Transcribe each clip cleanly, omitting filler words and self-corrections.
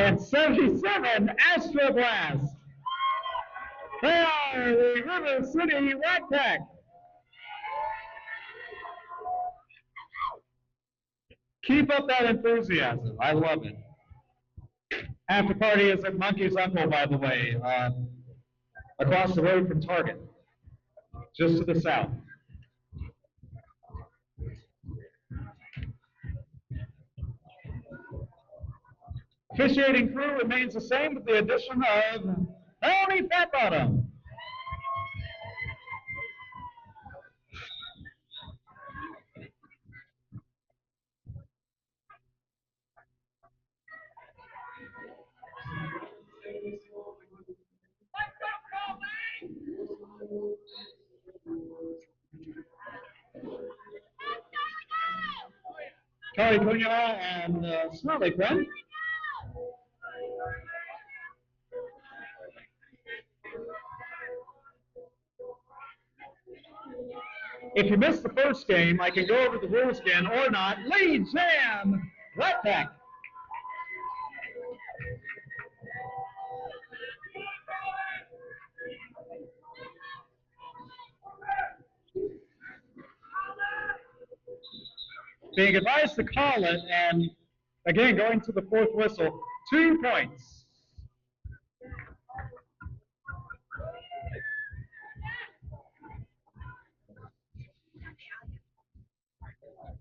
And 77, Astro Blast. They are the River City Rat Pack. Keep up that enthusiasm. I love it. After party is at Monkey's Uncle, by the way, across the road from Target, just to the south. Officiating crew remains the same with the addition of Tony Fatbottom. Charlie Cunha and Snarly Friend. If you missed the first game, I can go over the rules again or not. Lead Jam, Rat Pack. Being advised to call it, and again, going to the fourth whistle, 2 points.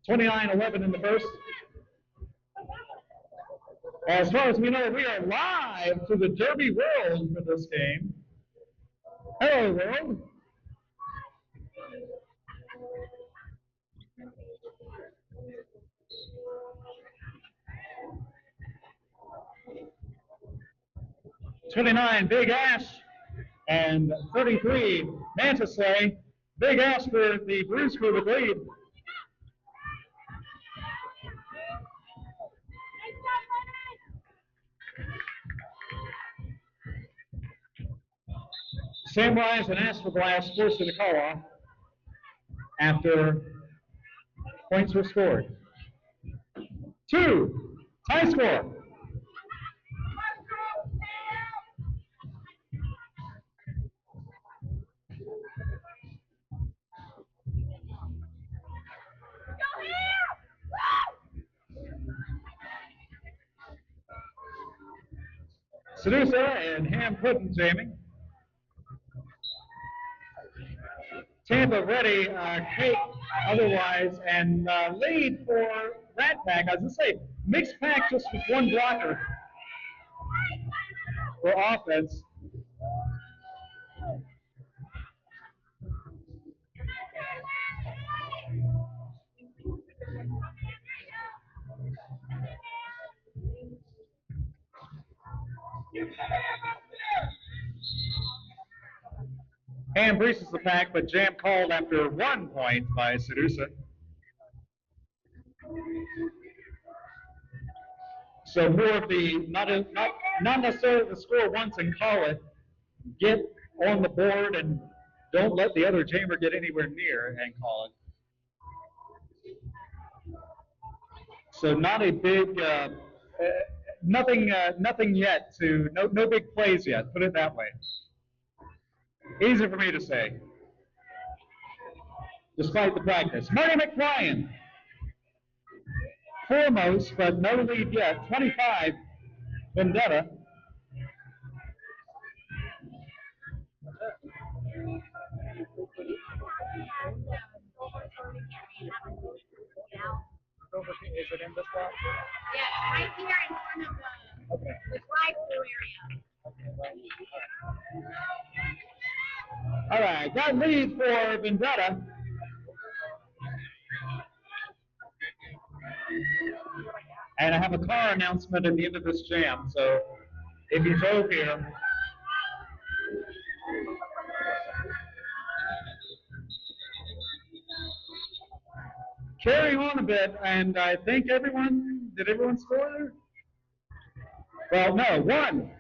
(29-11) in the first. As far as we know, we are live to the Derby World for this game. Hello, world. (29) Big Ash and 33 Mantis Slay. Big Ash for the Bruise crew with lead. Samwise and Astro Blast forced the call off after points were scored. 2, tie score. Sedusa and Ham Pudding jamming. Tampa ready, Kate otherwise, and lead for Rat Pack. I was going to say, mixed pack just with one blocker for offense. Ham breaches the pack, but jam called after 1 point by Sedusa. So more of the, not necessarily the score once and call it, get on the board and don't let the other jammer get anywhere near and call it. So not a big, nothing yet to, no big plays yet, put it that way. Easy for me to say, despite the practice. Marty McBrien, foremost, but no lead yet. 25, Vendetta. Is it in this spot? Yeah, right here in front of the drive-through area. All right, got lead for Vendetta. And I have a car announcement at the end of this jam, so if you drove here, carry on a bit, and I think did everyone score? Well, no, 1.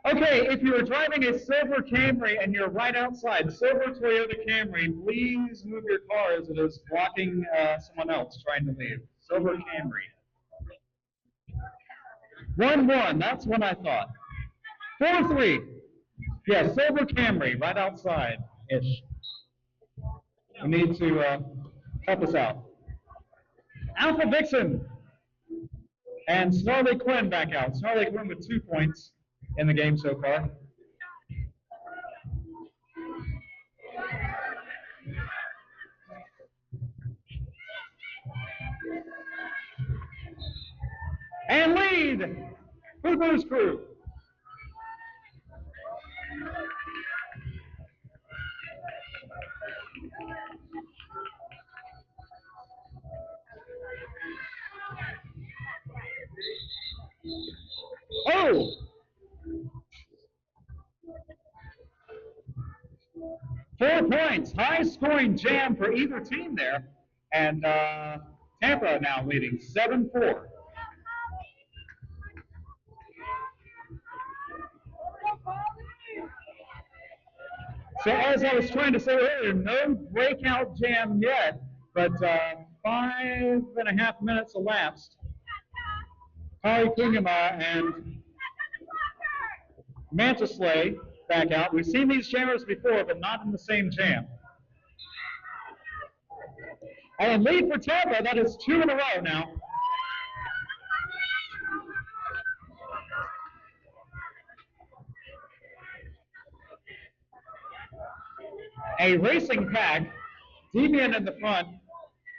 Okay, if you are driving a silver Camry and you're right outside, silver Toyota Camry, please move your car as it is blocking someone else trying to leave. Silver Camry. 1-1, that's what I thought. 4-3. Yeah, Silver Camry right outside-ish. We need to help us out. Alpha Vixen and Snarly Quinn back out. Snarly Quinn with 2 points in the game so far. And lead for the Bruise crew. Oh! Four points, high scoring jam for either team there. And Tampa now leading 7-4. So as I was trying to say earlier, no breakout jam yet, but 5.5 minutes elapsed. Holly Kungama and Mantislay back out. We've seen these jammers before, but not in the same jam. And lead for Tampa, that is 2 in a row now. A racing pack, Deviant in the front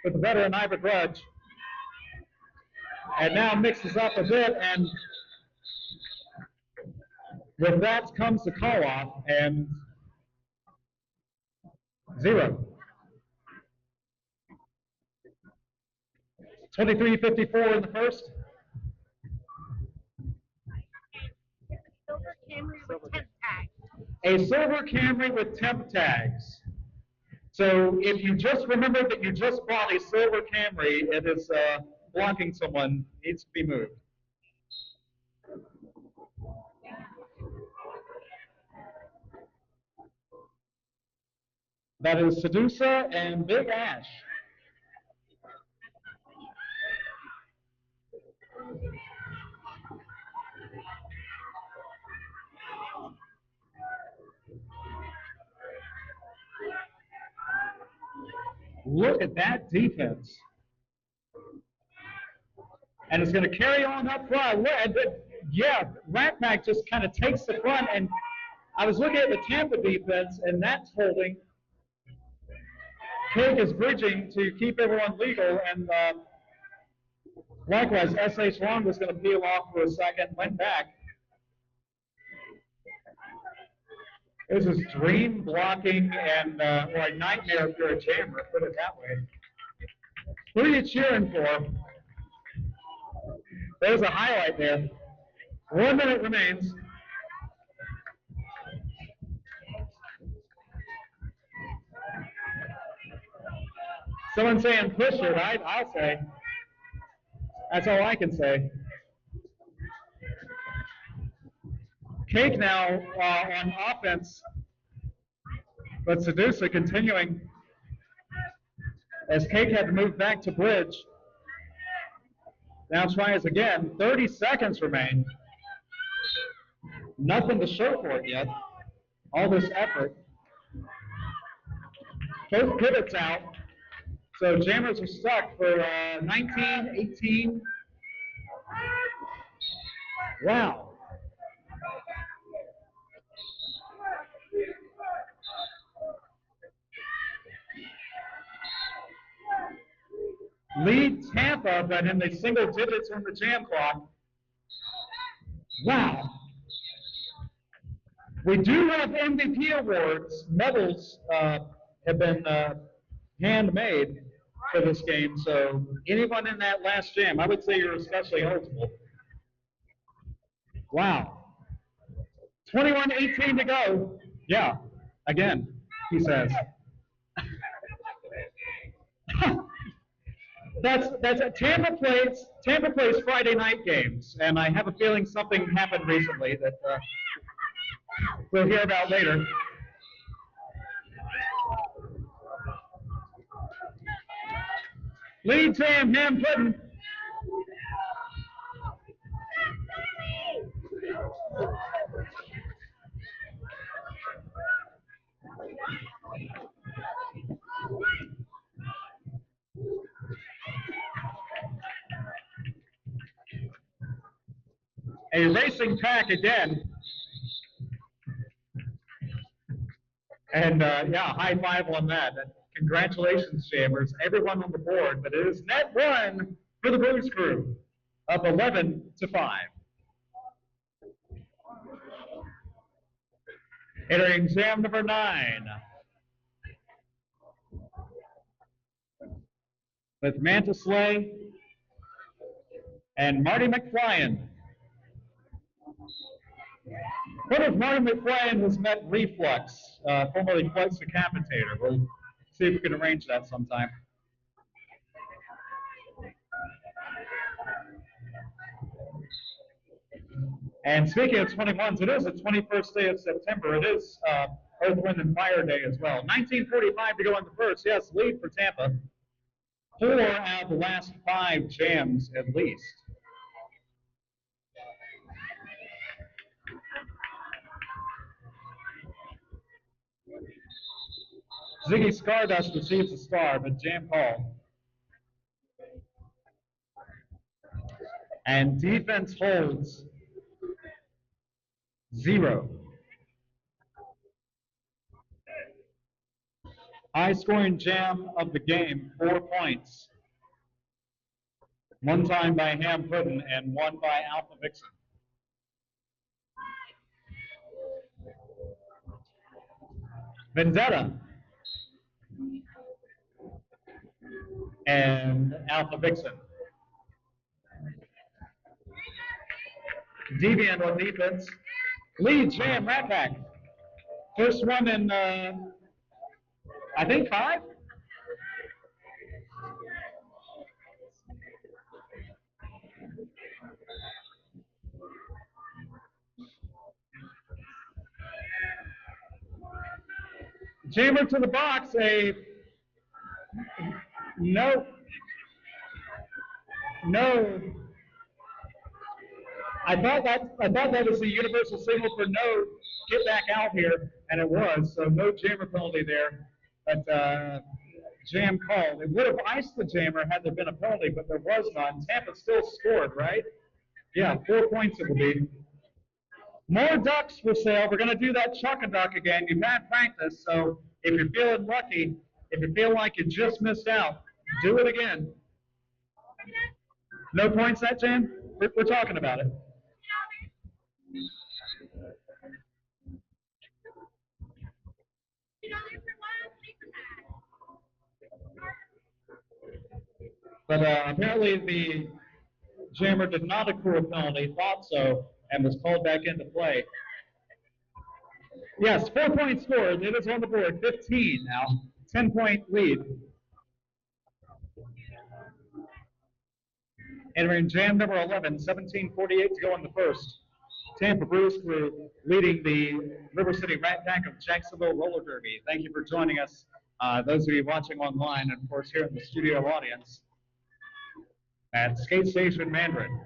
with the veteran Ivor Grudge. And now mixes up a bit, and with that comes the call off, and 0. 23:54 in the first. Silver Camry with temp tags. A silver Camry with temp tags. So if you just remember that you just bought a silver Camry, it is blocking someone, needs to be moved. That is Sedusa and Big Ash. Look at that defense. And it's going to carry on up front. Yeah, Rat Pack just kind of takes the front, and I was looking at the Tampa defense, and that's holding. Cake is bridging to keep everyone legal, and likewise, S.H. Long was going to peel off for a second, went back. This is dream blocking and or a nightmare if you're a jammer, put it that way. Who are you cheering for? There's a highlight there. 1 minute remains. Someone saying push it, I'll say. That's all I can say. Cake now on offense, but Sedusa continuing as Cake had to move back to bridge. Now tries again. 30 seconds remain. Nothing to show for it yet. All this effort. Both pivots out. So jammers are stuck for 19, 18. Wow. Lead Tampa, but in the single digits on the jam clock. Wow. We do have MVP awards. Medals have been handmade for this game, so anyone in that last jam, I would say you're especially eligible. Wow. 21:18 to go. Yeah, again, he says. That's Tampa plays Friday night games, and I have a feeling something happened recently that we'll hear about later. Lead Sam Ham Puddin'. a racing pack again. And yeah, high five on that. Congratulations, Chambers, everyone on the board. But it is net one for the Bruise crew, up 11-5. Entering jam number 9 with Manta Slay and Marty McFlyen. What if Marty McFlyen has met reflux, formerly flux decapitator? We'll see if we can arrange that sometime. And speaking of 21s, it is the 21st day of September. It is Earth, Wind, and Fire Day as well. 19:45 to go in the first. Yes, lead for Tampa. 4 out of the last 5 jams at least. Ziggy Stardust receives a star, but jam call. And defense holds 0. High scoring jam of the game, 4 points. 1 time by Ham Puddin and 1 by Alpha Vixen. Vendetta and Alpha Vixen. Deviant on defense. Lead jam Rat Pack. First one in, I think 5? Jammer to the box, no. I thought that was the universal signal for no, get back out here, and it was, so no jammer penalty there. But jam called. It would have iced the jammer had there been a penalty, but there was none. Tampa still scored, right? Yeah, 4 points it will be. More ducks for sale. We're going to do that chuck a duck again. You've had practice, so if you're feeling lucky, if you feel like you just missed out, do it again. No points that jam? We're talking about it. But apparently the jammer did not accrue a penalty, thought so, and was called back into play. Yes, 4 points scored. It is on the board, 15 now, 10-point lead. Entering jam number 11, 17:48 to go in the first. Tampa Bruise crew leading the River City Rat Pack of Jacksonville Roller Derby. Thank you for joining us, those of you watching online, and of course here in the studio audience at Skate Station Mandarin.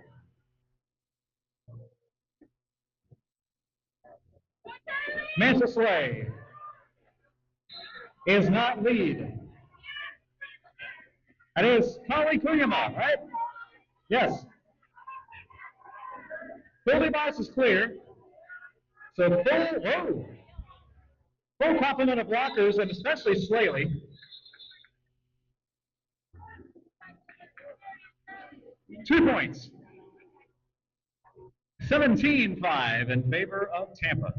Manta Slay is not lead. That is Kali Kuyama, right? Yes. Full device is clear. So full complement of blockers, and especially Slaley. Two points. 17-5 in favor of Tampa.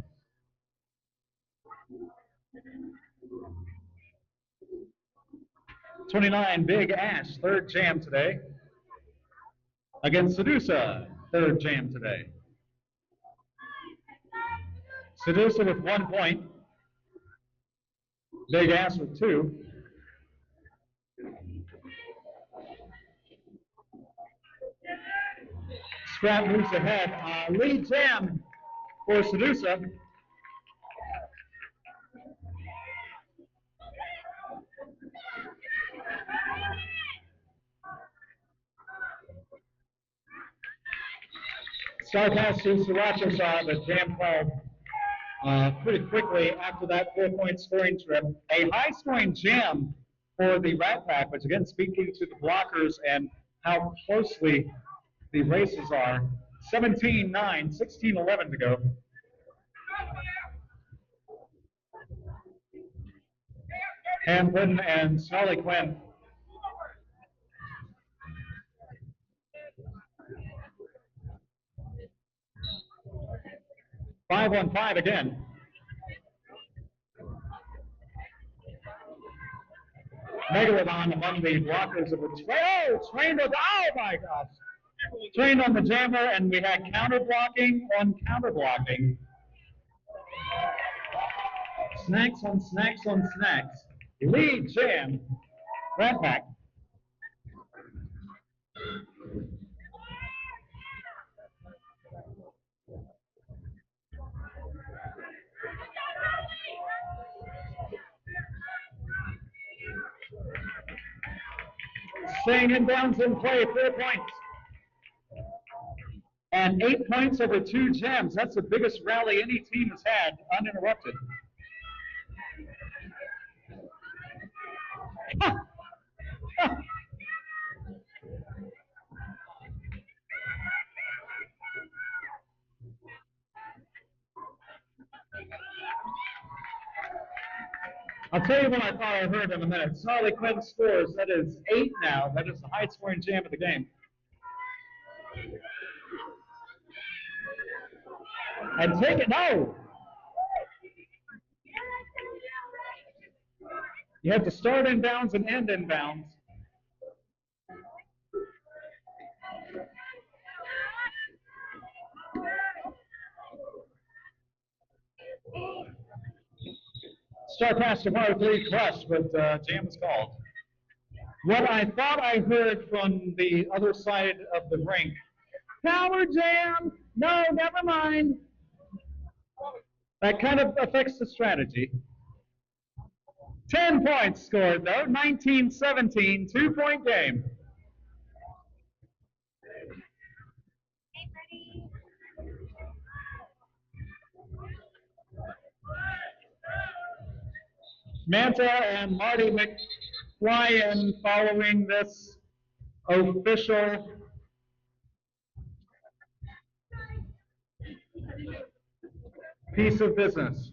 '29 Big Ash, third jam today. Against Sedusa, third jam today. Sedusa with 1 point. Big Ash with 2. Scrap moves ahead. Lead jam for Sedusa. Star pass to Sriracha saw the jam called pretty quickly after that 4-point scoring trip. A high-scoring jam for the Rat Pack, which again speaking to the blockers and how closely the races are. 17-9, 16-11 to go. Hamlin and Snarly Quinn. Five on five again. Megalodon among the blockers of the trained on, oh my gosh. Trained on the jammer, and we had counter blocking on counter blocking. Snacks on snacks on snacks. Lead jam. Rat Pack. Staying in bounds in play, 4 points. And 8 points over 2 jams. That's the biggest rally any team has had uninterrupted. I'll tell you what I thought I heard in a minute. Snarly Quinn scores. That is 8 now. That is the highest scoring jam of the game. And take it. No! You have to start in bounds and end in bounds. Start pass to Mark Lee crushed, but jam was called. What I thought I heard from the other side of the rink, power jam, no, never mind. That kind of affects the strategy. 10 points scored though, 19-17, 2-point game. Manta and Marty McFlyen following this official piece of business,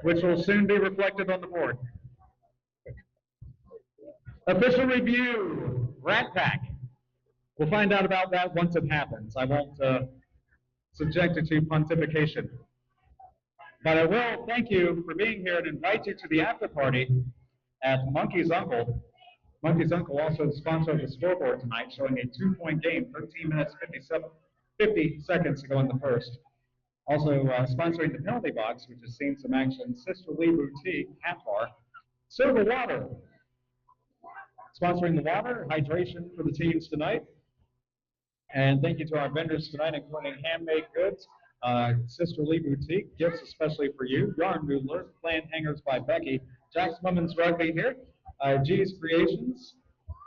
which will soon be reflected on the board. Official review, Rat Pack. We'll find out about that once it happens. I won't subject it to pontification. But I will thank you for being here and invite you to the after party at Monkey's Uncle. Monkey's Uncle also sponsored the scoreboard tonight, showing a 2-point game, 13 minutes, 50 seconds to go in the first. Also sponsoring the penalty box, which has seen some action, Sister Lee Boutique, Hat Bar. Silver Water, sponsoring the water, hydration for the teams tonight. And thank you to our vendors tonight, including Handmade Goods, Sister Lee Boutique, gifts especially for you, Yarn Noodler, Plant Hangers by Becky, Jack's Women's Rugby here, G's Creations,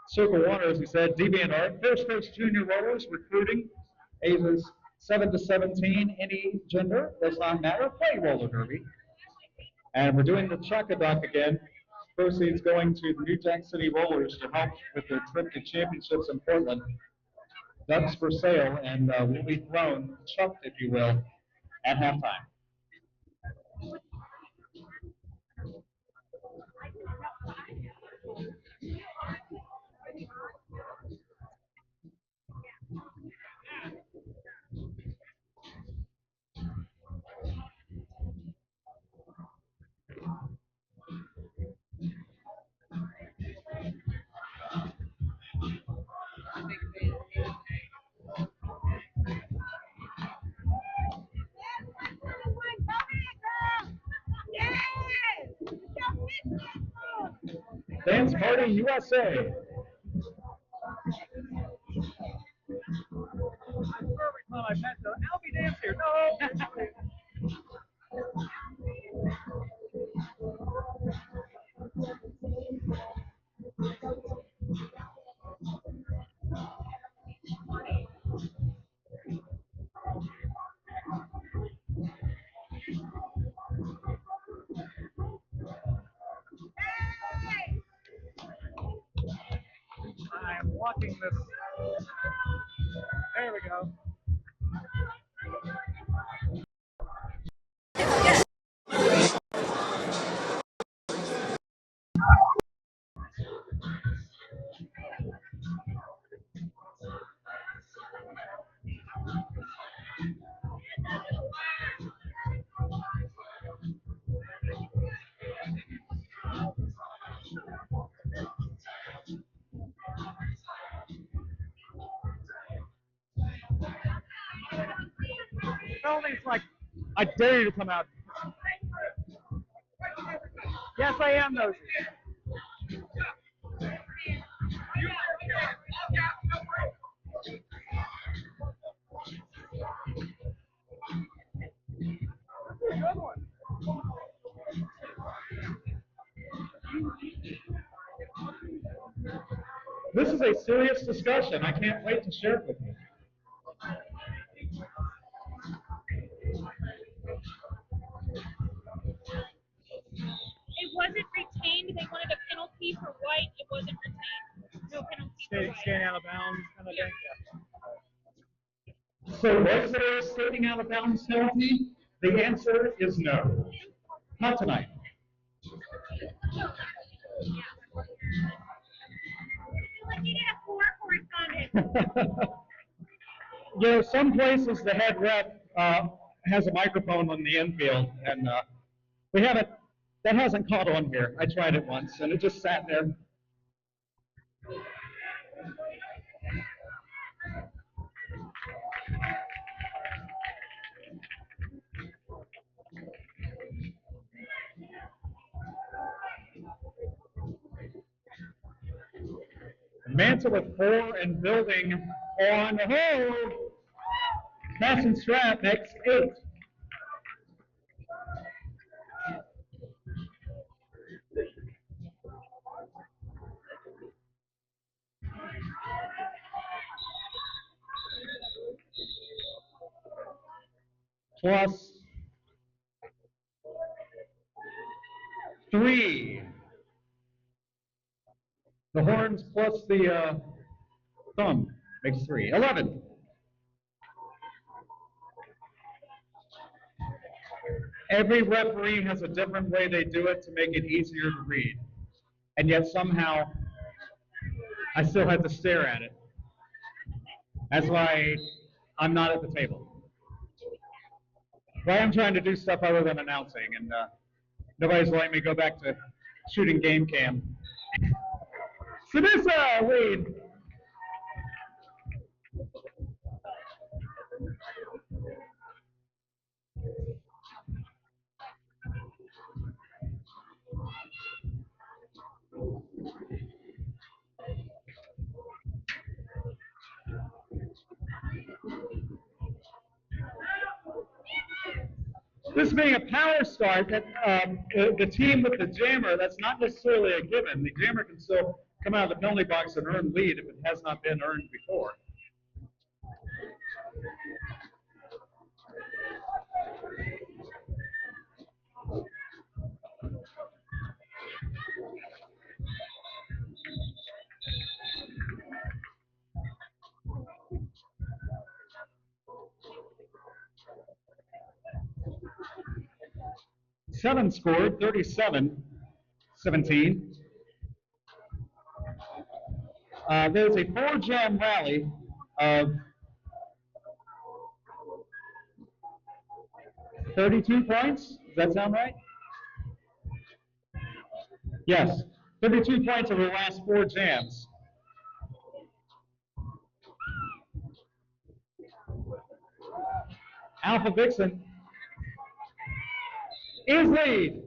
Circle Water, as we said, DeviantArt, First Junior Rollers, recruiting, ages 7 to 17, any gender, does not matter, play roller derby. And we're doing the Chuck-a-Duck again, proceeds going to the New Jack City Rollers to help with their trip to championships in Portland. Ducks for sale, and will be thrown, chucked, if you will, at halftime. Dance Party USA. I meant to Albie dance here. No. I am watching this. There we go. Penalty's like, I dare you to come out. Yes, I am, Nosy. This is a serious discussion. I can't wait to share it with you. It wasn't retained. They wanted a penalty for white. It wasn't retained. No penalty for white. Staying out of bounds kind of thing. Yeah. So was there a skating out of bounds penalty? The answer is no. Not tonight. I feel like you need a four correspondent. You know, some places the head rep has a microphone on the infield, and we haven't. That hasn't caught on here. I tried it once, and it just sat there. Manta with 4 and building on hold. Pass and strap makes 8. Plus 3. The horns plus the thumb makes 3. 11. Every referee has a different way they do it to make it easier to read. And yet somehow I still have to stare at it. That's why I'm not at the table. Why I'm trying to do stuff other than announcing, and nobody's letting me go back to shooting game cam. Sinisa lead. This being a power start, that the team with the jammer, that's not necessarily a given. The jammer can still come out of the penalty box and earn lead if it has not been earned before. Seven scored, 37-17. There's a 4-jam rally of 32 points. Does that sound right? Yes, 32 points over the last 4 jams. Alpha Vixen is lead.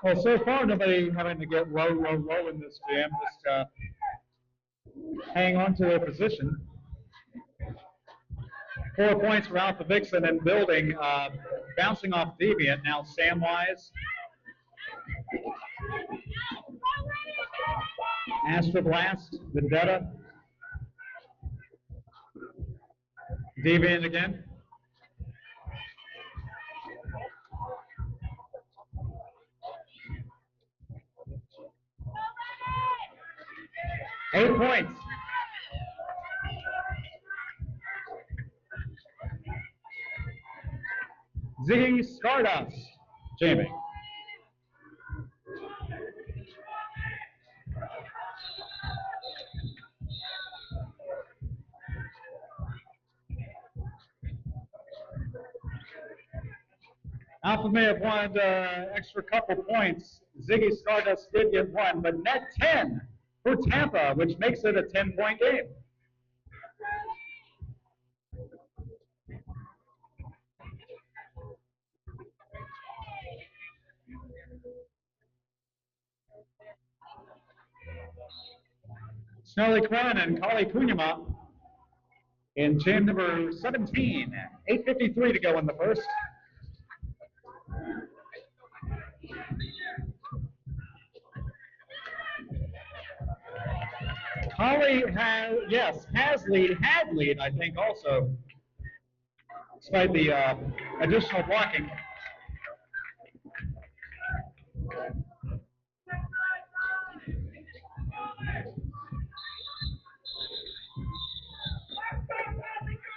Well, so far nobody having to get low in this jam. Just hang on to their position. 4 points for Alpha Vixen and building, bouncing off Deviant. Now Samwise. Astra Blast, Vendetta. Deviant again. Eight points. Ziggy Stardust, Jamie. Alpha may have won extra couple points. Ziggy Stardust did get one, but net 10 for Tampa, which makes it a 10-point game. Snelly Quinn and Kali Kunyama in jam number 17. 8:53 to go in the first. Kali had lead, I think, also, despite the additional blocking.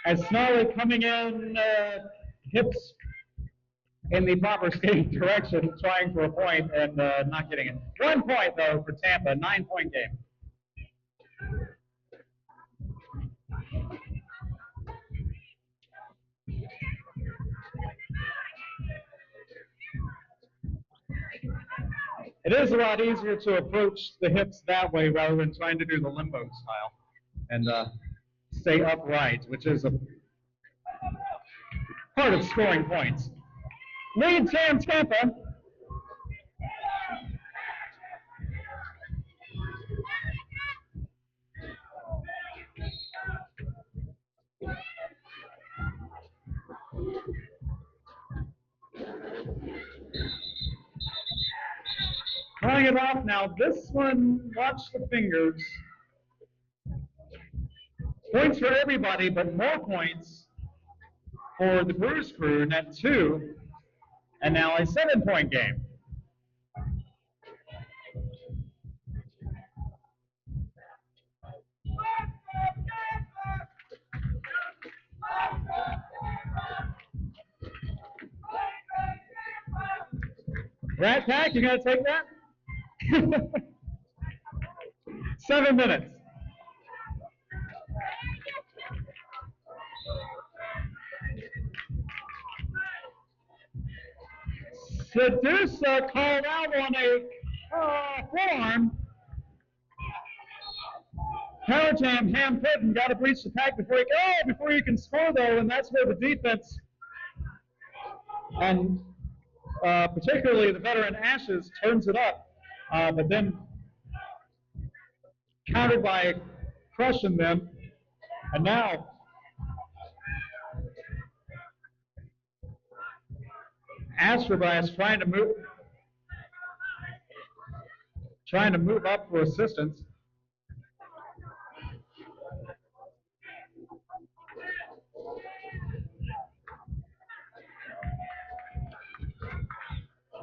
As Snarly coming in, hips in the proper skating direction, trying for a point and not getting it. 1 point, though, for Tampa, 9-point game. It is a lot easier to approach the hips that way rather than trying to do the limbo style and stay upright, which is a part of scoring points. Lead Sam Tampa. Throwing it off now. This one, watch the fingers. Points for everybody, but more points for the Bruise crew, net 2, and now a 7-point game. Rat Pack, you gonna take that? 7 minutes. Sedusa called out on a forearm. Power jam, ham pudding, got to breach the pack before you can score though, and that's where the defense and particularly the veteran Ashes turns it up, but then countered by crushing them, and now Astroblast trying to move up for assistance.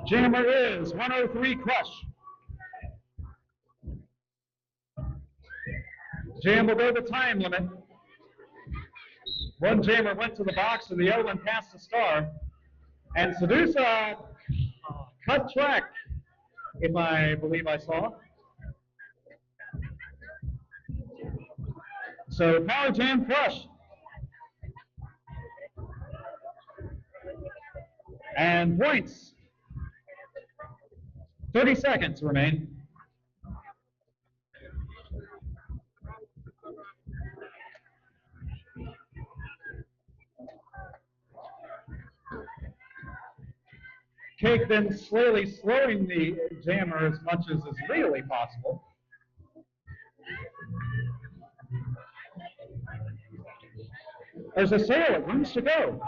Jammer is 103 crush. Jam will go the time limit. One jammer went to the box and the other one passed the star. And Sedusa cut track, if I believe I saw. So Power Jam crush. And points. 30 seconds remain. Cake then slowly slowing the jammer as much as is legally possible. There's a sailor, rooms to go.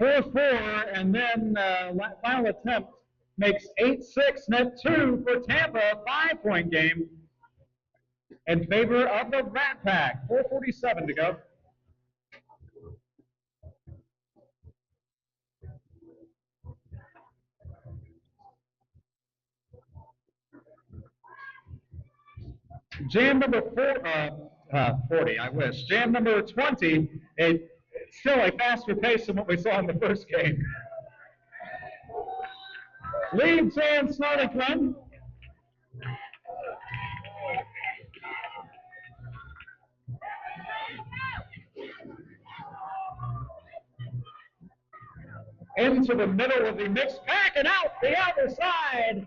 4-4, and then final attempt makes 8-6, net 2 for Tampa, 5-point game in favor of the Rat Pack. 4:47 to go. Jam number 40, I wish. Jam number 20, it's still a faster pace than what we saw in the first game. Lead Jan Snarlington. Into the middle of the mixed pack and out the other side.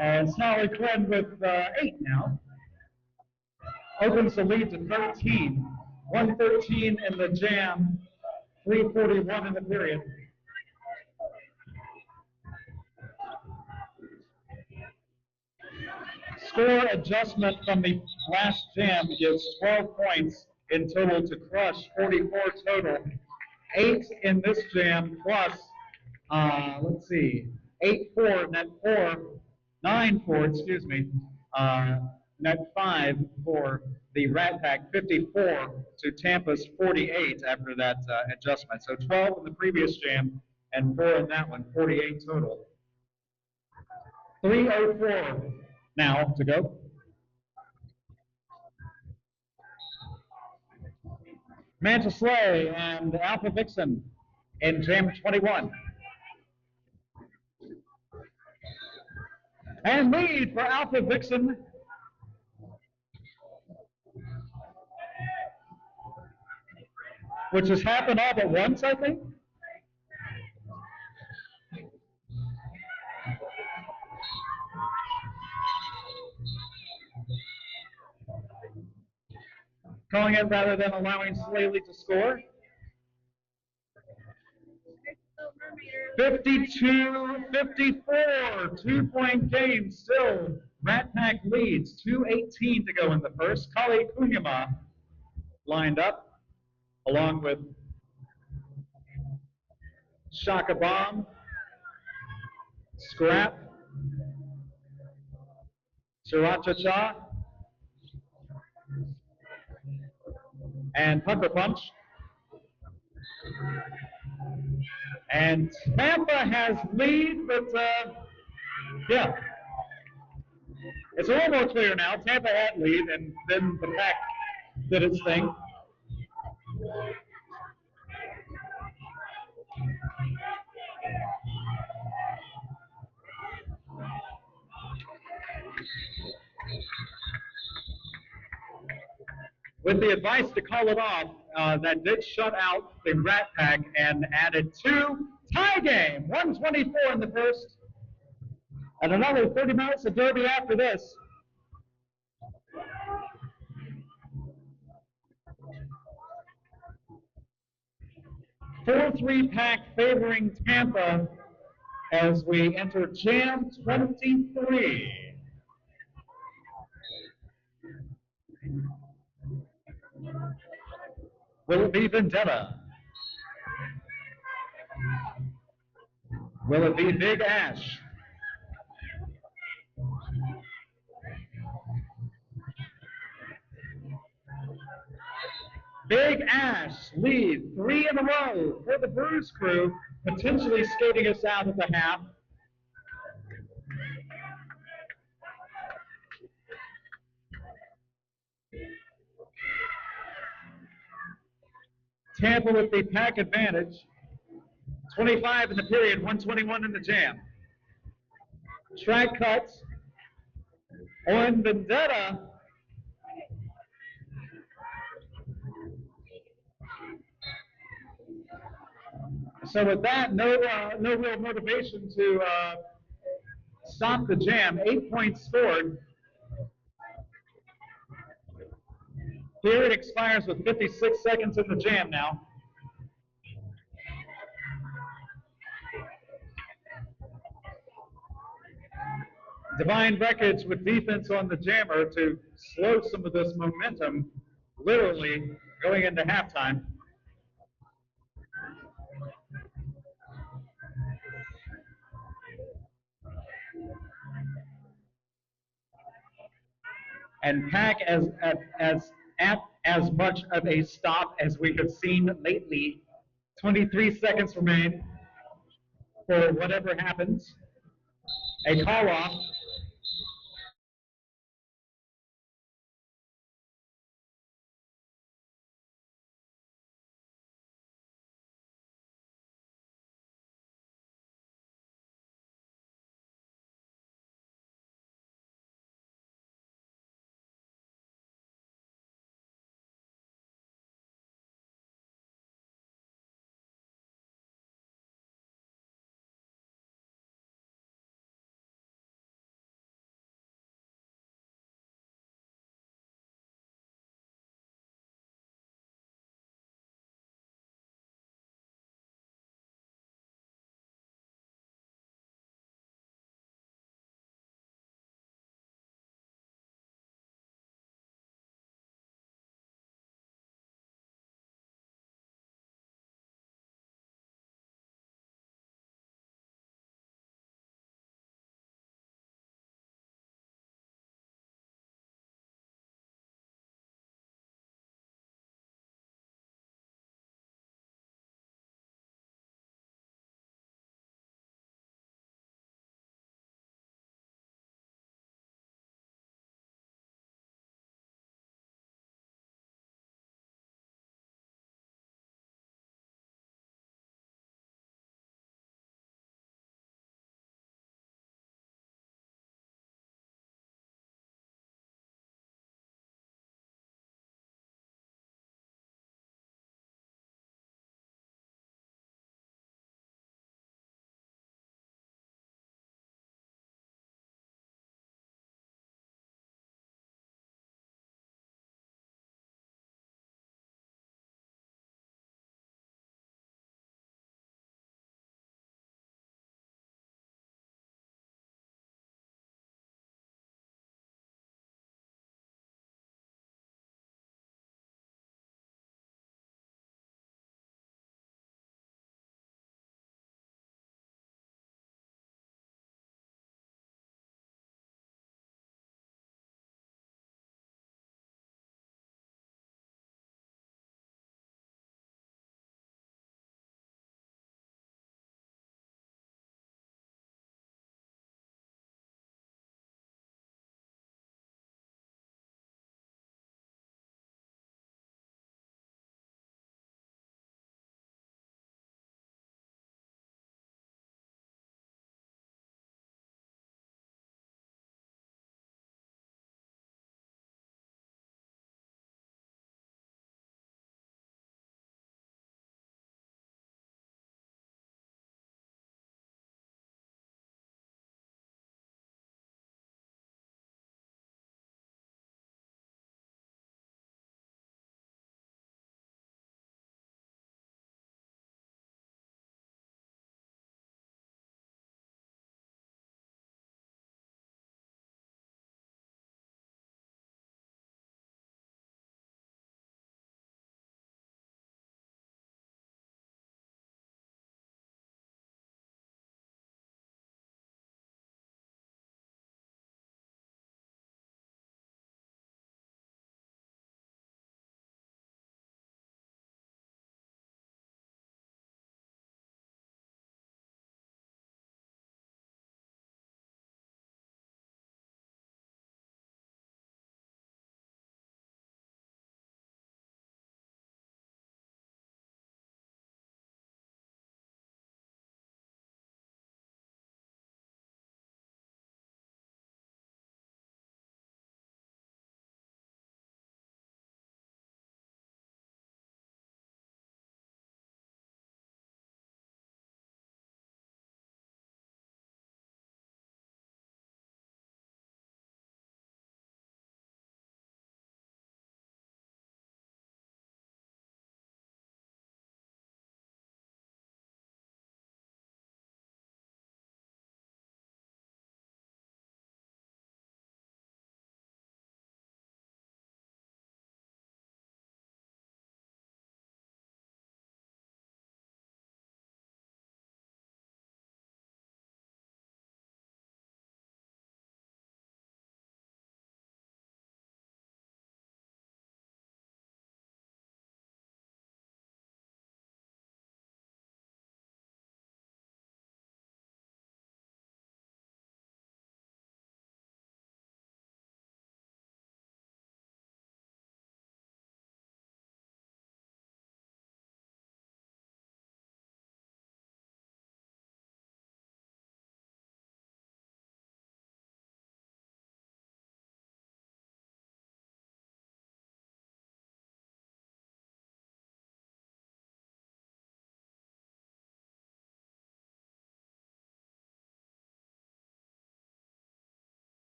And Snarly Quinn with 8 now. Opens the lead to 13. 1:13 in the jam. 3:41 in the period. Score adjustment from the last jam gives 12 points in total to Crush, 44 total. 8 in this jam plus, let's see, 8-4, net 4, 9-4, excuse me, net 5 for the Rat Pack, 54 to Tampa's 48 after that adjustment. So 12 in the previous jam and 4 in that one, 48 total. 3:04 now to go. Manta Slay and Alpha Vixen in jam 21. And lead for Alpha Vixen. Which has happened all but once, I think. Calling it rather than allowing Slaley to score. 52-54, 2-point game still. Rat Pack leads, 2:18 to go in the first. Kali Kunyama lined up along with Shaka Bomb, Scrap, Sriracha Cha, and Pucker Punch. And Tampa has lead, but yeah. It's a little more clear now. Tampa had lead, and then the Pack did its thing. With the advice to call it off, that did shut out the Rat Pack and added 2. Tie game, 1:24 in the first. And another 30 minutes of derby after this. Four 3-pack favoring Tampa as we enter jam 23. Will it be Vendetta? Will it be Big Ash? Big Ash lead 3 in a row for the Bruise crew, potentially skating us out at the half. Tampa with the pack advantage. 25 in the period, 1:21 in the jam. Track cuts on Vendetta. So with that, no real motivation to stop the jam. 8 points scored. Period expires with 56 seconds in the jam now. Divine Wreckage with defense on the jammer to slow some of this momentum, literally going into halftime. And Pack at as much of a stop as we have seen lately. 23 seconds remain for whatever happens. A call off.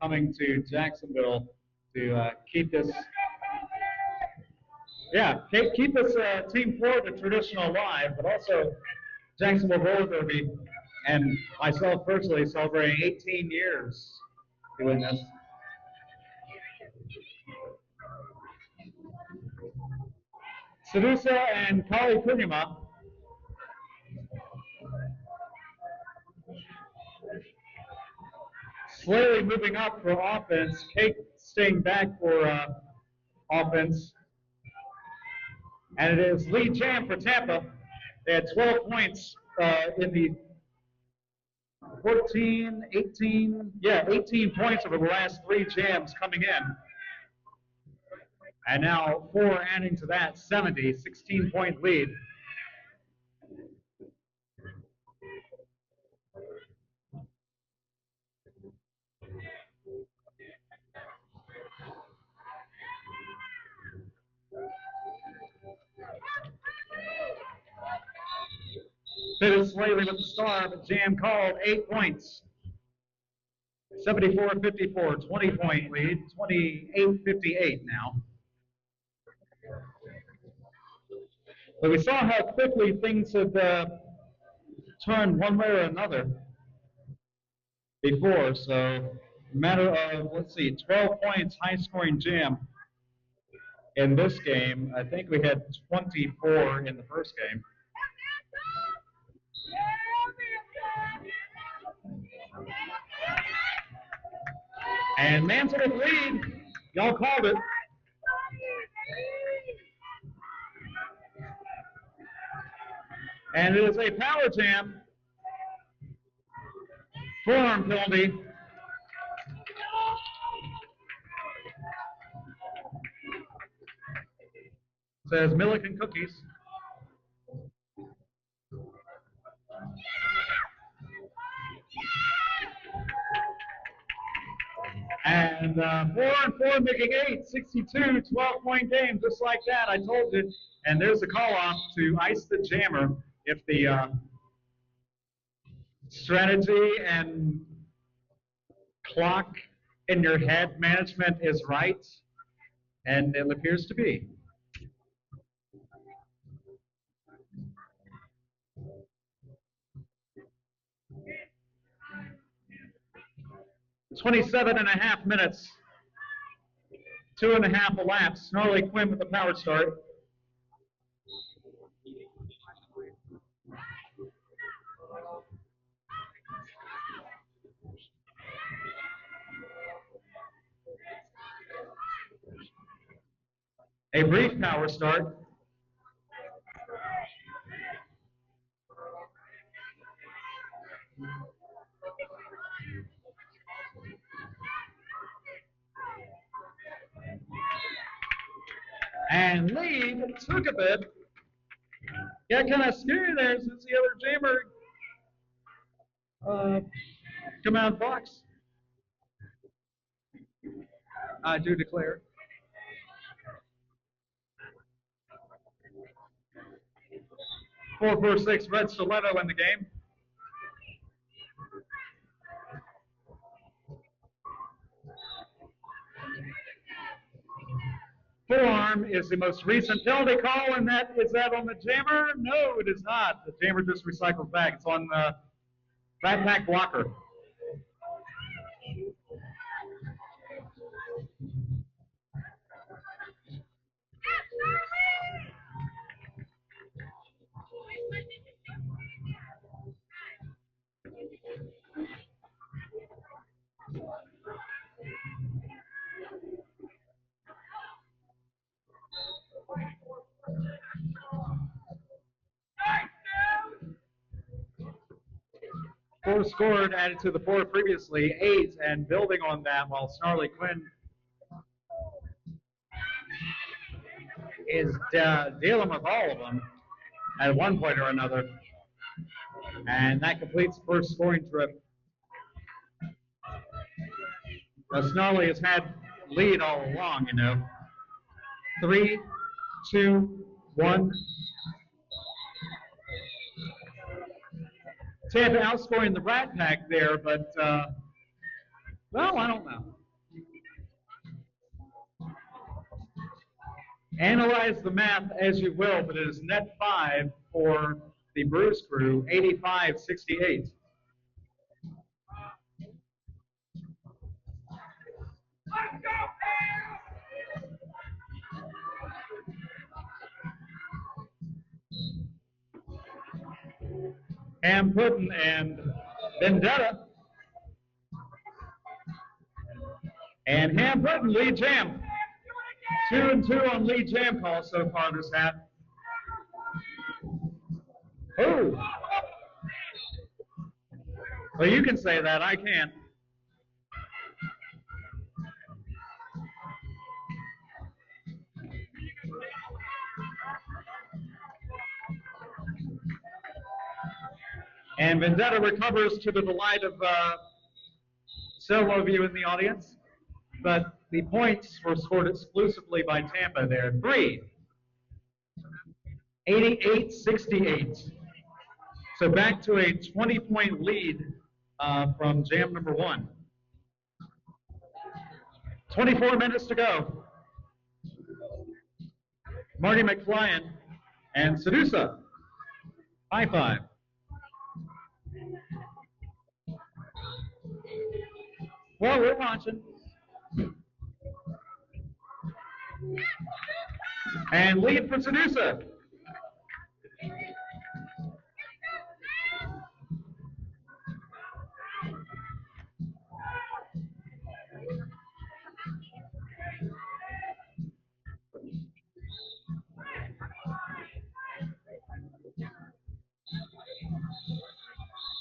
Coming to Jacksonville to keep this, keep this Team Florida tradition alive, but also Jacksonville roller derby, and myself personally celebrating 18 years doing this. Sedusa and Kali Purnima slowly moving up for offense. Kate staying back for offense. And it is Lee Jam for Tampa. They had 12 points in the 18 points over the last 3 jams coming in. And now 4 adding to that, 70, 16-point lead. Fitted Slaley with the star, but Jam called 8 points. 74-54, 20-point lead, 28-58 now. But we saw how quickly things had turned one way or another before. So a matter of, 12 points, high-scoring Jam in this game. I think we had 24 in the first game. And Mansell with lead. Y'all called it. And it is a power jam. Forearm penalty. Says Milliken Cookies. And 4-4 making 8, 62, 12-point game, just like that. I told you. And there's a call-off to ice the jammer if the strategy and clock in your head management is right. And it appears to be. .27.5 minutes. 2.5 elapsed. Snarly Quinn with the power start. A brief power start. And lead took a bit. Got kind of scary there since the other jammer come out of the box. I do declare. Four, 6, red stiletto in the game. Forearm is the most recent penalty call, and is that on the jammer? No, it is not. The jammer just recycles back. It's on the backpack blocker. Four scored, added to the 4 previously, 8, and building on that while Snarly Quinn is dealing with all of them at one point or another. And that completes the first scoring trip. Snarley has had lead all along, you know. 3, 2, 1. Tampa outscoring the Rat Pack there, but, well, I don't know. Analyze the math as you will, but it is net 5 for the Bruise crew, 85-68. Ham Puddin' and Vendetta. And Ham Puddin' lead jam. 2-2 on lead jam call so far this half. Oh. Well, you can say that. I can't. And Vendetta recovers to the delight of several of you in the audience. But the points were scored exclusively by Tampa there. 3. 88-68. So back to a 20-point lead from jam number 1. 24 minutes to go. Marty McFlyen and Sedusa. High five. Well, we're watching. And lead for Sedusa.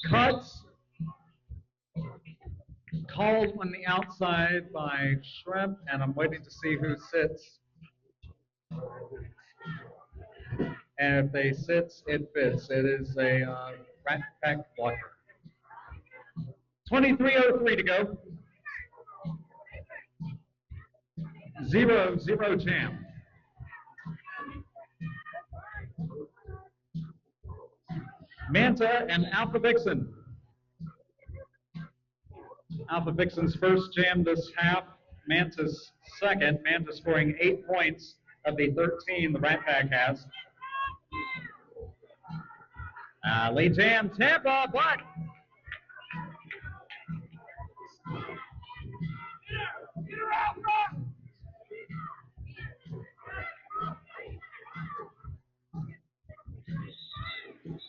Cuts. Called on the outside by Shrimp, and I'm waiting to see who sits. And if they sits, it fits. It is a Rat Pack blocker. 23:03 to go. 0-0 jam. Manta and Alpha Vixen. Alpha Vixen's first jam this half. Manta's second. Manta scoring 8 points of the 13 the Rat Pack has. Lead jam, Tampa, but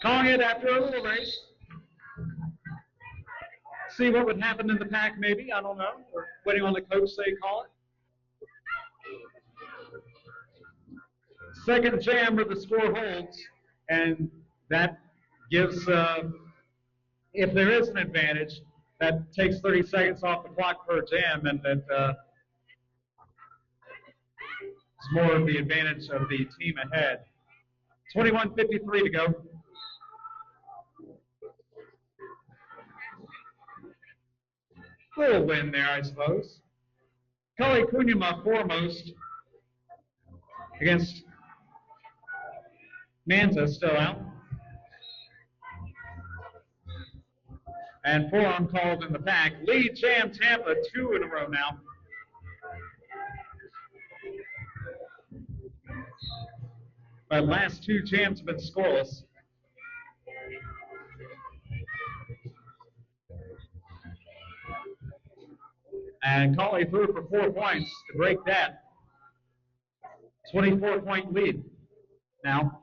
calling it after a little race. See what would happen in the pack, maybe. I don't know. We're waiting on the coach say call it. Second jam where the score holds, and that gives, if there is an advantage, that takes 30 seconds off the clock per jam, and that it's more of the advantage of the team ahead. 21:53 to go. Little win there, I suppose. Cully Kunyama foremost against Manta still out. And forearm called in the pack. Lead jam Tampa 2 in a row now. But last 2 jams have been scoreless. And Colley threw for 4 points to break that 24-point lead now.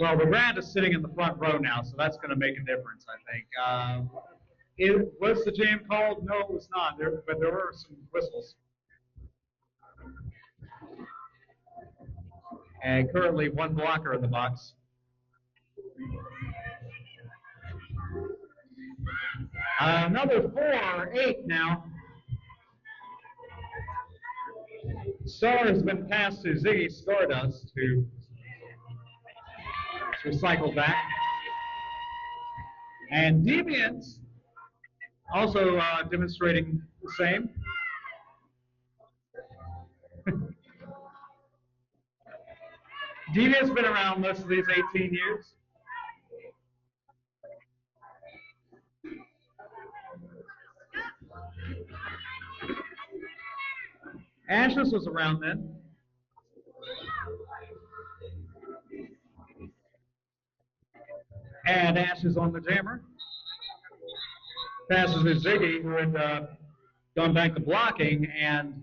Well, the Brad is sitting in the front row now, so that's going to make a difference, I think. Was the jam called? No, it was not, but there were some whistles. And currently one blocker in the box. Another 4-8 now. Star has been passed to Ziggy Stardust to recycle back. And Deviants also demonstrating the same. Deviant's been around most of these 18 years. Ashes was around then. And Ashes on the jammer. Passes to Ziggy, who had gone back to blocking, and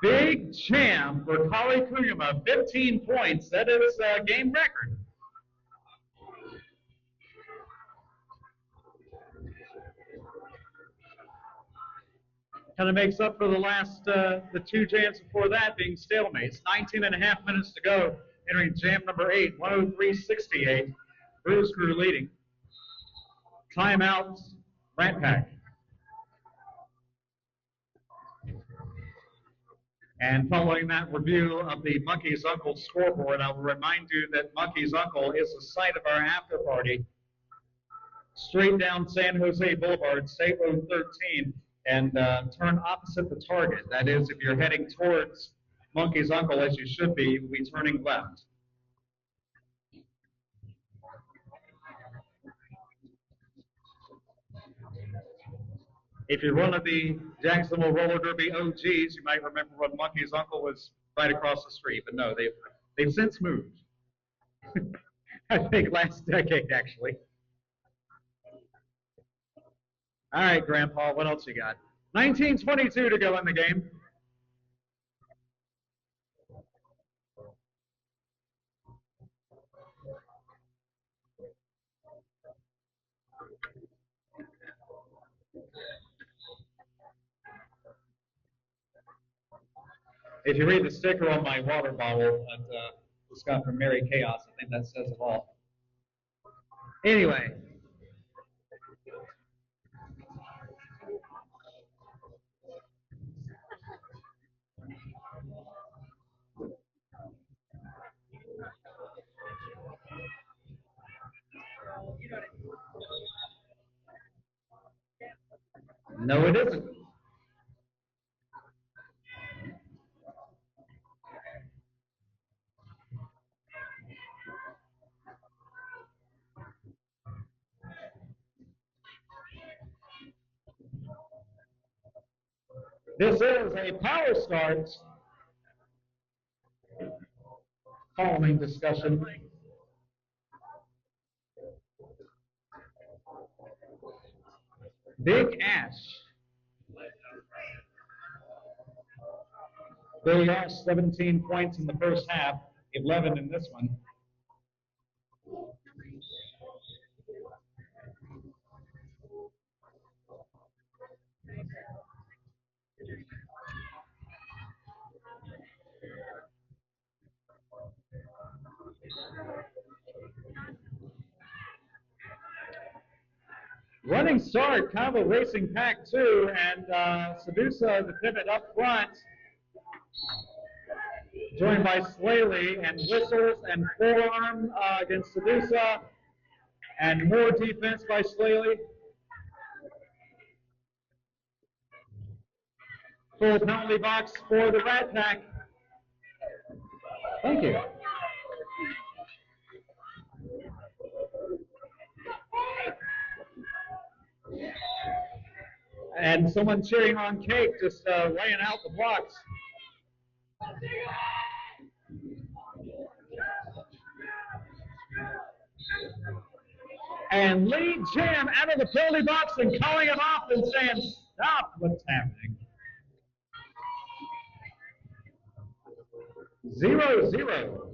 big jam for Kali Kuyama, 15 points. That is a game record. Kind of makes up for the last, the two jams before that being stalemates. 19 and a half minutes to go, entering jam number 8, 103.68. Bruise crew leading. Timeouts, Rat Pack. And following that review of the Monkey's Uncle scoreboard, I will remind you that Monkey's Uncle is the site of our after party, straight down San Jose Boulevard, State Road 13, and turn opposite the Target. That is, if you're heading towards Monkey's Uncle, as you should be, you'll be turning left. If you're one of the Jacksonville Roller Derby OGs, you might remember when Monkey's Uncle was right across the street. But no, they've since moved. I think last decade, actually. All right, Grandpa, what else you got? 19:22 to go in the game. If you read the sticker on my water bottle that was got from Mary Chaos, I think that says it all. Anyway. No, it isn't. This is a power start following discussion. Big Ash. Billy Ash, 17 points in the first half, 11 in this one. Running start, kind of a racing pack too, and Sedusa, the pivot up front, joined by Slaley, and whistles and forearm against Sedusa, and more defense by Slaley. Full penalty box for the Rat Pack. Thank you. And someone cheering on Cake, just laying out the blocks. And lead Jam out of the penalty box and calling him off and saying, stop what's happening. 0-0.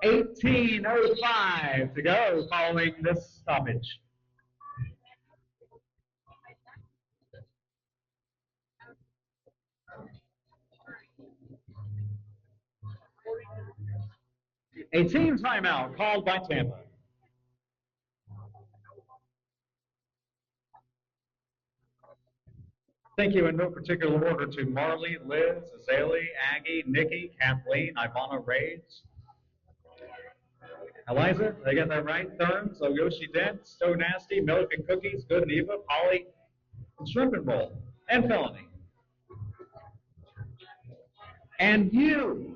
18:05 to go following this stoppage. A team timeout called by Tampa. Thank you in no particular order to Marley, Liz, Azalea, Aggie, Nikki, Kathleen, Ivana, Rage, Eliza, did I get that right? Therms, Yoshi Dent, Stowe Nasty, Milk and Cookies, Good Neva, Polly, and Shrimp and Roll, and Felony. And you.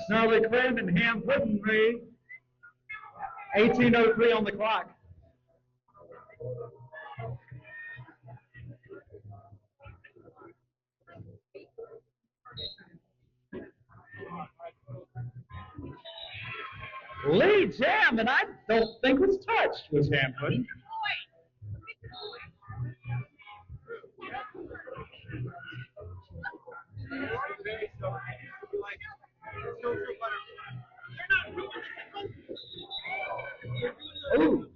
Snarly Cran and Ham Puddin'ry. 18:03 on the clock. Lee Jam, and I don't think was touched, was Ham Puddin'. Ooh.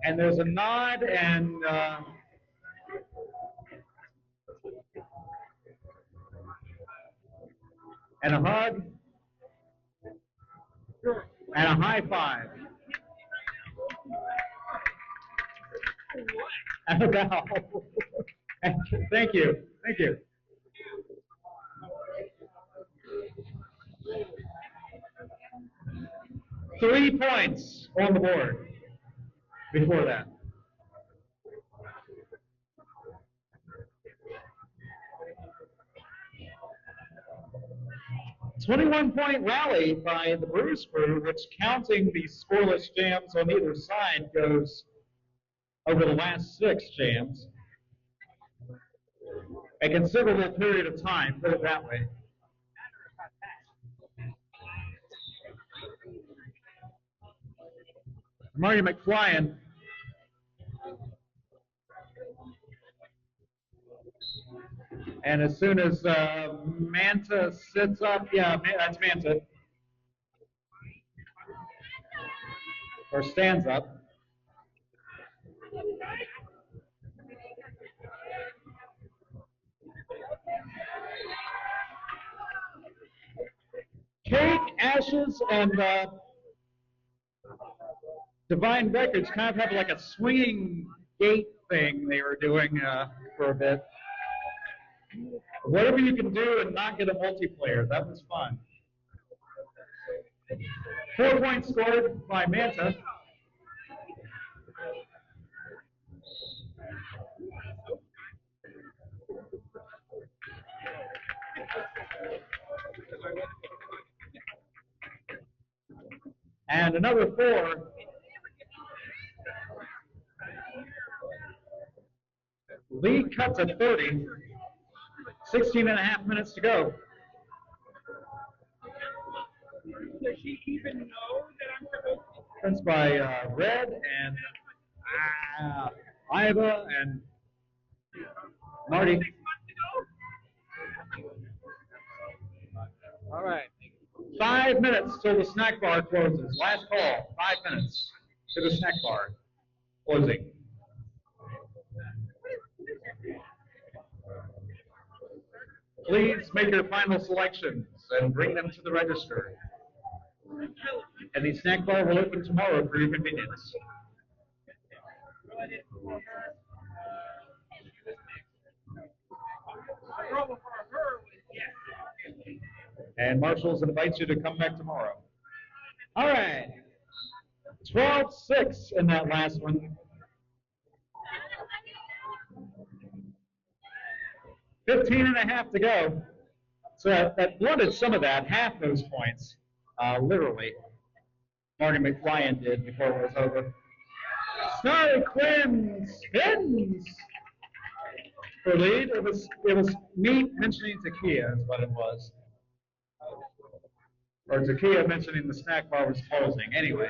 And there's a nod and a hug and a high five. And a bow. Thank you. Thank you. Three points on the board before that. 21-point rally by the Bruise crew, which, counting the scoreless jams on either side, goes over the last 6 jams. A considerable period of time, put it that way. Marty McFlyen and as soon as Manta sits up, yeah, that's Manta, or stands up. Cake, Ashes, and Divine Records kind of have like a swinging gate thing they were doing for a bit. Whatever you can do and not get a multiplayer, that was fun. 4 points scored by Manta. And another 4. Lee cuts at 30. 16 and a half minutes to go. Does she even know that I'm supposed to? Prince by Red and Iva and Marty. 6 months ago? All right. 5 minutes till the snack bar closes. Last call. 5 minutes to the snack bar closing. Please make your final selections and bring them to the register. And the snack bar will open tomorrow for your convenience. And Marshall's invites you to come back tomorrow. All right. 12-6 in that last one. 15 and a half to go. So that blunted some of that, half those points, literally. Marty McFlyen did before it was over. Snarly Quinn spins for lead. It was me mentioning Takia is what it was. Or Takia mentioning the snack bar was closing. Anyway.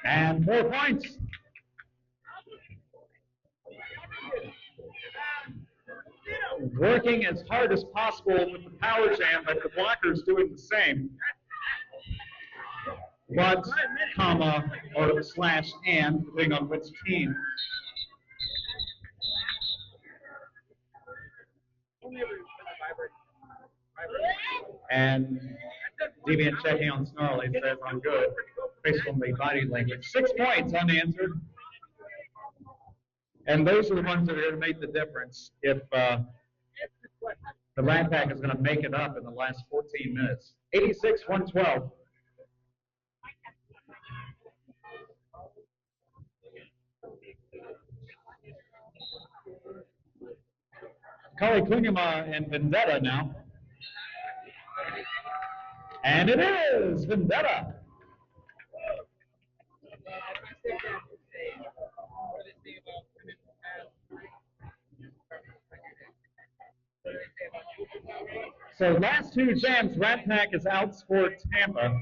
And 4 points. Working as hard as possible with the power jam, but the blocker's doing the same. But, comma, or slash and, depending on which team. And Deviant checking on Snarly says, I'm good. Based on the body language. 6 points unanswered. And those are the ones that are going to make the difference if the Rat Pack is going to make it up in the last 14 minutes. 86-112. Kali Kungama and Vendetta now. And it is Vendetta. So last 2 jams, Rat Pack has outscored Tampa.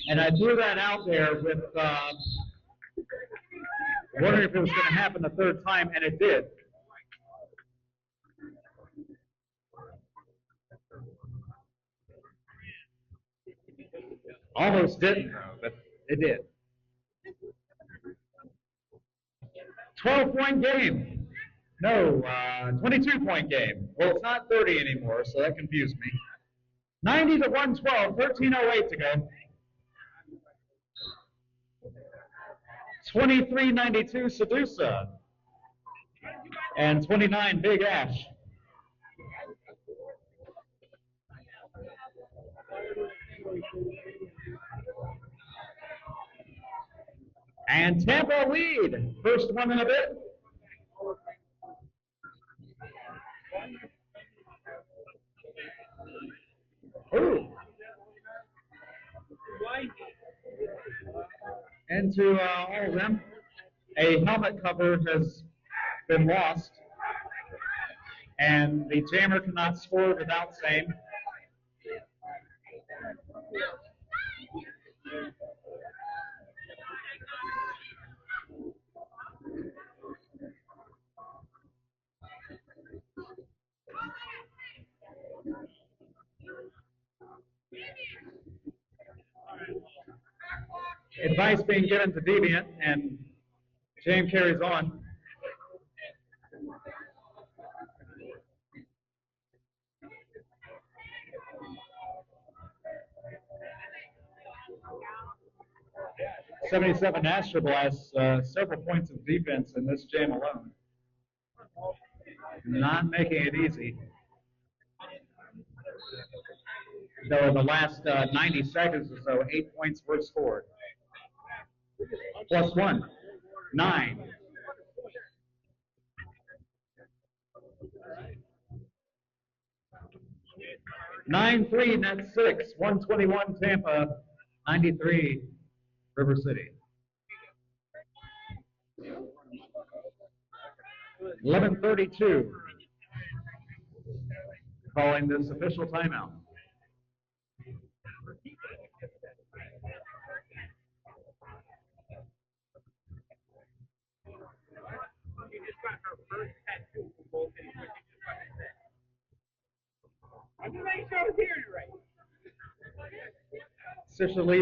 And I threw that out there with wondering if it was going to happen the 3rd time, and it did. Almost didn't, though, but it did. 12-point game. No, 22-point game. Well, it's not 30 anymore, so that confused me. 90-112, 13:08 to go. 23-92 Sedusa. And 29 Big Ash. And Tampa lead. First one in a bit. Ooh. Into all of them. A helmet cover has been lost. And the jammer cannot score without same. Advice being given to Deviant, and James carries on. '77 Astroblast, several points of defense in this jam alone. Not making it easy. Though in the last 90 seconds or so, 8 points were scored. +1, 9. (9-3) net 6, 121 Tampa, 93 River City. 11:32. Calling this official timeout. I'm just making sure I was hearing it right. Sister Lee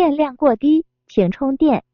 电量过低，请充电。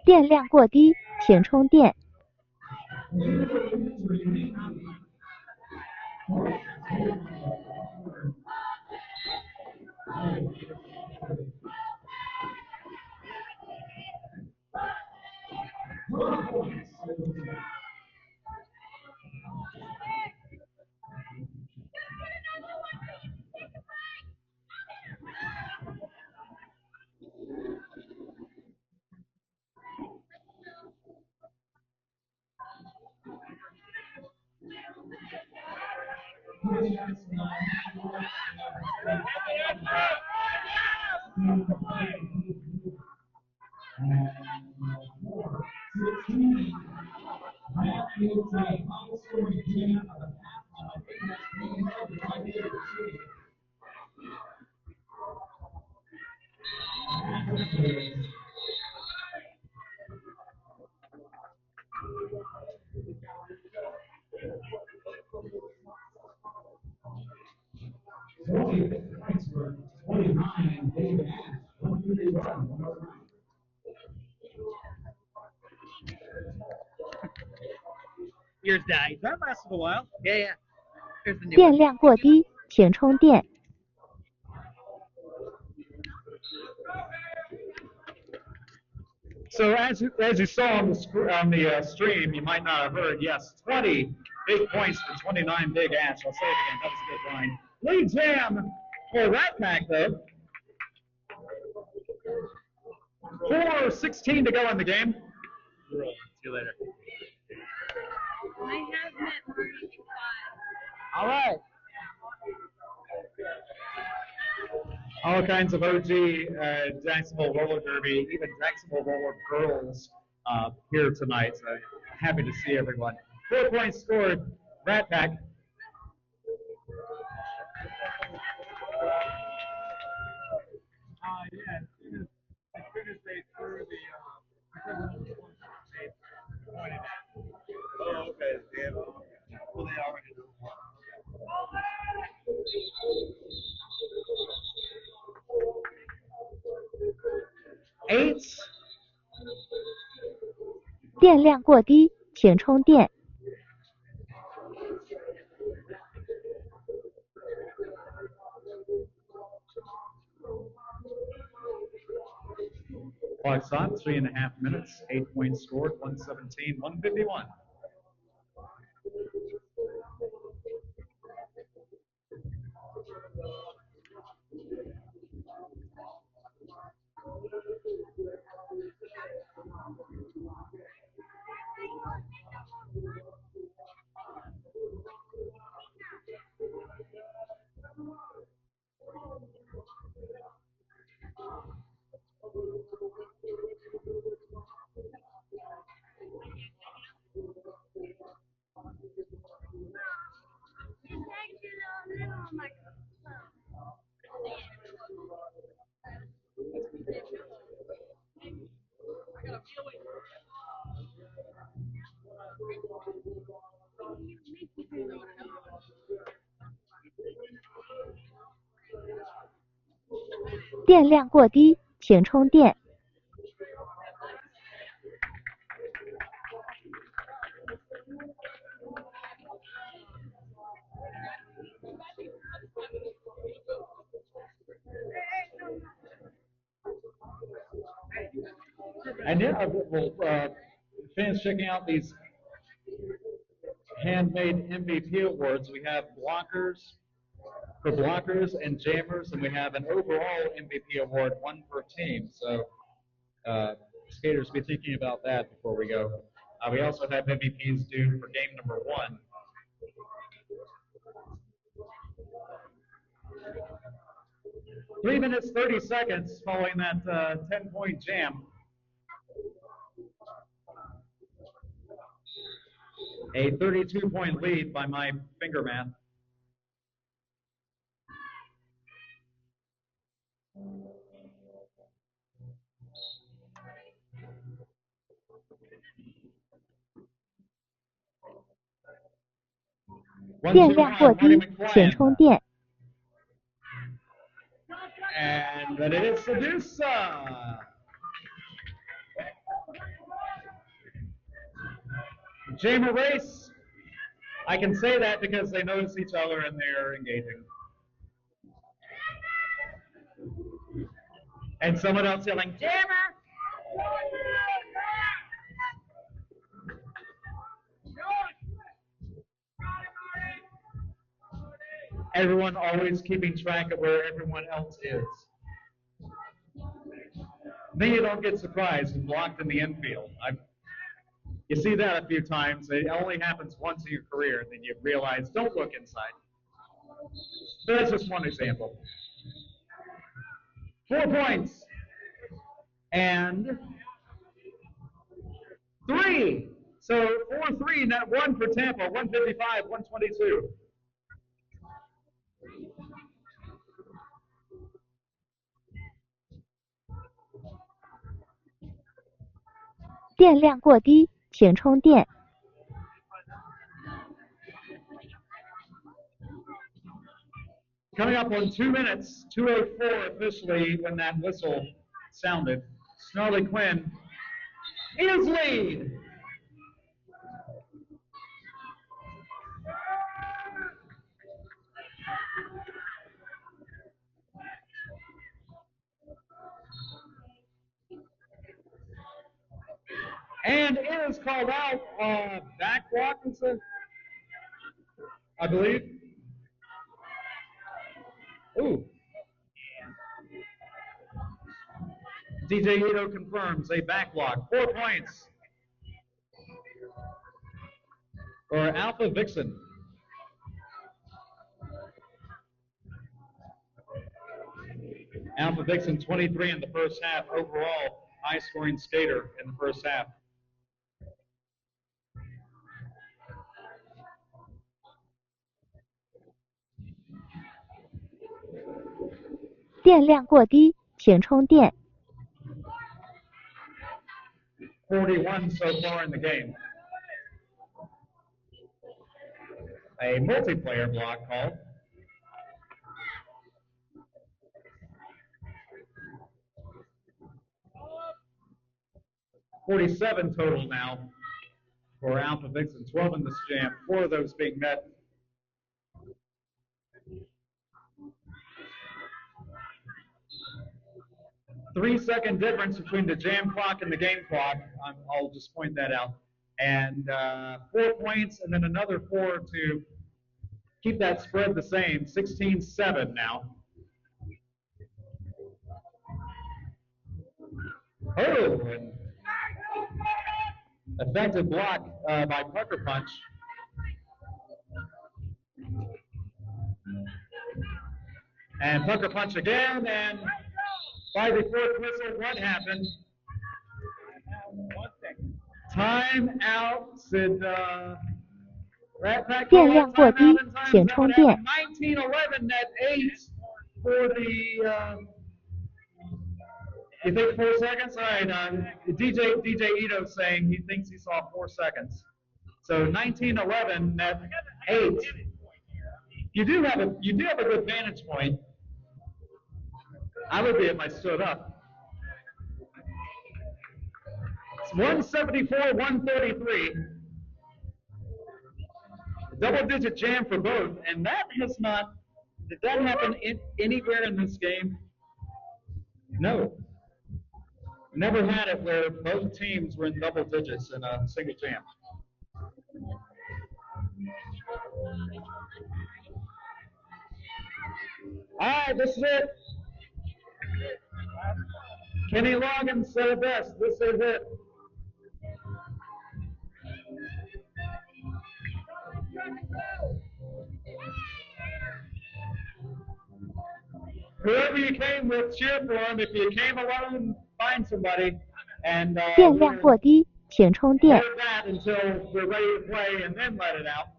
电量过低，请充电。Here's that. That lasted a while. Yeah, yeah. Here's the new 电 one. 量过低，请充电。So as you saw on the stream, you might not have heard. Yes, 20 big points for 29 big ass. I'll say it again. That was a good line. Lead jam for Rat Pack though. 4:16 to go in the game. See you later. I have met Marie 5. All right. All kinds of OG Jacksonville roller derby, even Jacksonville roller girls here tonight. So happy to see everyone. 4 points scored. Rat Pack. Yeah. As soon as they threw the they pointed at. Oh, okay. Yeah. Well, they already know. 8. 电量过低，请充电。Clock's on, 3.5 minutes, 8 points scored, 117, 151. 电量过低，请充电。And yeah, we'll finish checking out these handmade MVP awards. We have blockers for blockers and jammers, and we have an overall MVP award, one per team. So skaters be thinking about that before we go. We also have MVPs due for game number 1. Three minutes, 30 seconds following that 10-point jam. A 32-point lead by my finger math. One, 电 two, 量过 one, Marty 低，请 McFlyen. 充电。 And but it is Sedusa. Jammer race. I can say that because they notice each other and they're engaging. And someone else yelling, Jammer! Everyone always keeping track of where everyone else is. Then you don't get surprised and blocked in the infield. You see that a few times. It only happens once in your career, and then you realize, don't look inside. So that's just one example. 4 points. And 3. So 4-3, not 1 for Tampa, 155, 122. 电量过低，请充电。 Coming up on 2 minutes, 2:04 officially when that whistle sounded. Snarly Quinn is lead. And it is called out back block, I believe. Ooh. DJ Ito confirms a back block. 4 points for Alpha Vixen. Alpha Vixen 23 in the first half. Overall, high-scoring skater in the first half. "电量过低，请充电。 41 so far in the game. A multiplayer block called. $47 total now for Alpha Vixen, 12 in this jam, 4 of those being net. Three-second difference between the jam clock and the game clock. I'll just point that out. And 4 points, and then another 4 to keep that spread the same. 16-7 now. Oh, and effective block by Pucker Punch. And Pucker Punch again, and by the fourth whistle, what happened? Time out, said Rat Pack. 电量过低，请充电。 1911 net 8 for the, you think 4 seconds? All right, DJ Ito saying he thinks he saw 4 seconds. So 1911 net 8. You do have a good vantage point. I would be if I stood up. It's 174, 133. Double-digit jam for both, and that has not. Did that happen anywhere in this game? No. Never had it where both teams were in double digits in a single jam. All right, this is it. Kenny Logan said it best. This is it. Whoever you came with, cheer for him. If you came alone, find somebody. And 电量过低，请充电。 hold that until we're ready to play and then let it out.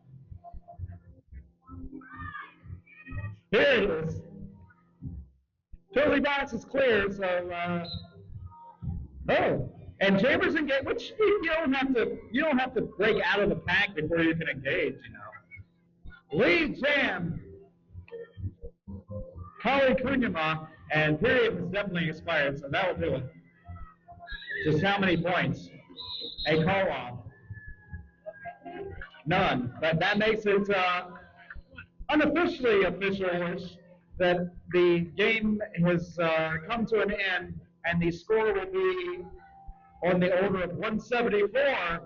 Here it is. Totally box is clear, so oh, and Chambers engage, which you don't have to break out of the pack before you can engage, you know. Lead jam. Kali Kunyama, and period has definitely expired, so that will do it. Just how many points? A call off. None, but that makes it unofficially official that the game has come to an end, and the score will be on the order of 174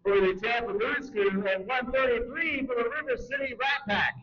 for the Tampa Bruise and 133 for the River City Rat Pack.